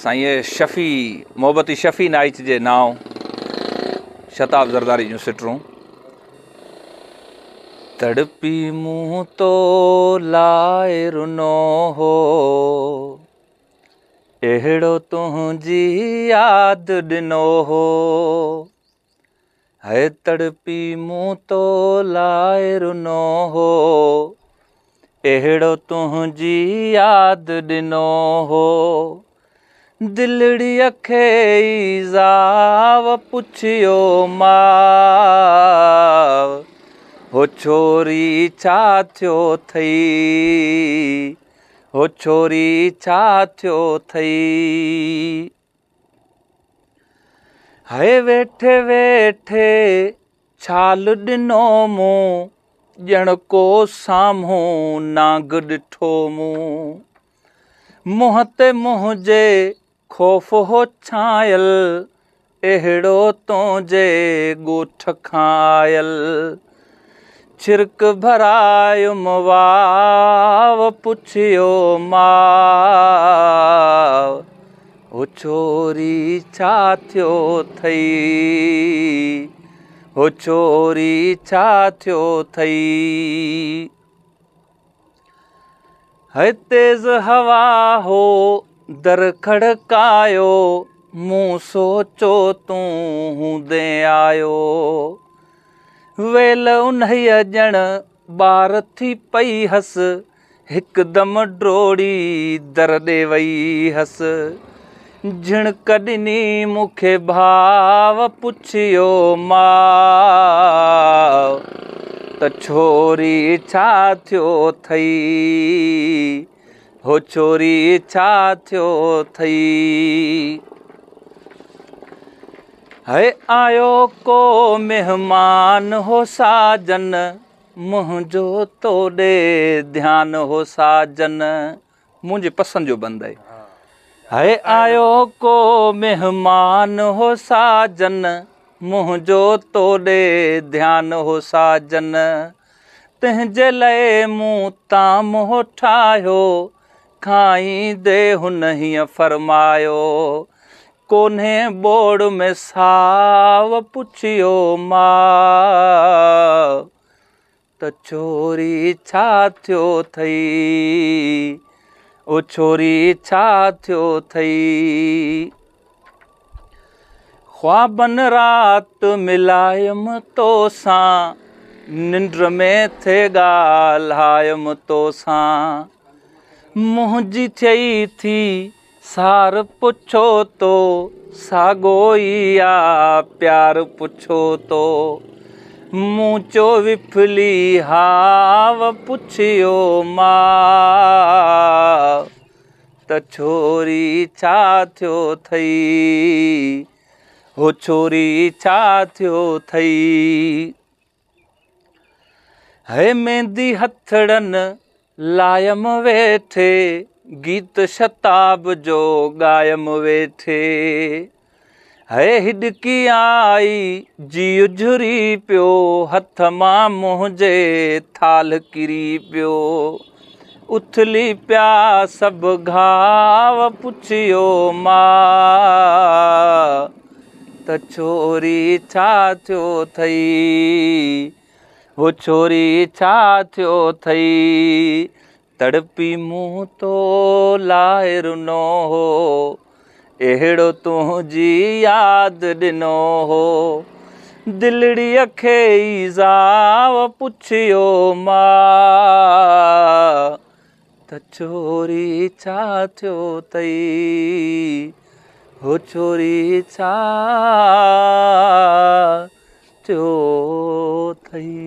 साईं शफ़ी मोहब्बती शफ़ी नाइच जे नाव शताब ज़रदारी जूं सिटरूं। तड़पी मुँह तो लाए रुनो हो, अहिड़ो तुंहिंजी याद ॾिनो हो। है तड़पी मुँह तो लाए रुनो हो, अहिड़ो तुंहिंजी याद ॾिनो हो। दिलड़ी अखे ईज़ाव पुछियो माव, हो छोरी छा थियो थई, हो छोरी छा थियो थई। हाय वेठे वेठे छाल ॾिनो मूं, ॼण को साम्हूं नांग ॾिठो मूं। मुंहं ते मुंहिंजे ख़ौफ़ हो छायल, अहिड़ो तुंहिंजे ॻोठ खां आयल। छिरक भरायुम वाव पुछियो माव, हो छोरी छा थियो थई, हो छोरी छा थियो थई। है तेज़ हवा हो दर खड़कायो, मूं सोचो तूं हूंदे आयो। वेल उन्हीअ ॼण ॿार थी पई हस, हिकदम ड्रोड़ी दर ॾे वई हस। झिणक ॾिनी मूंखे भाव पुछियो माव, त छोरी छा थियो थई, हो छोरी छा थियो थई। है आयो को मेहमान हो साजन, मुंहिंजो तोॾे ध्यान हो साजन। मुंहिंजी पसंदि जो बंदि आहे। है आयो को मेहमान हो साजन, मुंहिंजो तोॾे ध्यान हो साजन। तंहिंजे लाइ मूं ताम हो ठाहियो, खाईंदे हुन हीअं फरमायो। कोन्हे बोड़ में साव पुछियो माव, त छोरी छा थियो थई, ओ छोरी छा थियो थई। ख्वाबन रात मिलायम तो सां, निंड में थे ॻाल्हायम तो सां। मुंहिंजी थियई थी सार पुछो तो, साॻो ई आ प्यार पुछो तो। मूं चो विफली हाव पुछियो माव, त छोरी छा थियो थई, हो छोरी छा थियो थई। है मेहंदी हथड़नि लायम वेठे, गीत शताब जो ॻायम वेठे। है हिॾकी आई जीउ झुरी पियो, हथ मां मुंहिंजे थाल किरी पियो। उथली पिया सभु घाव पुछियो माव, त छोरी छा थियो थई, हो छोरी छा थियो थई। तड़पी मुँह तो लाए रुनो हो, अहिड़ो तुंहिंजी याद ॾिनो हो। दिलड़ी अखे ईज़ाव पुछियो माव, त छोरी छा थियो थई, हो छोरी छा थियो थई।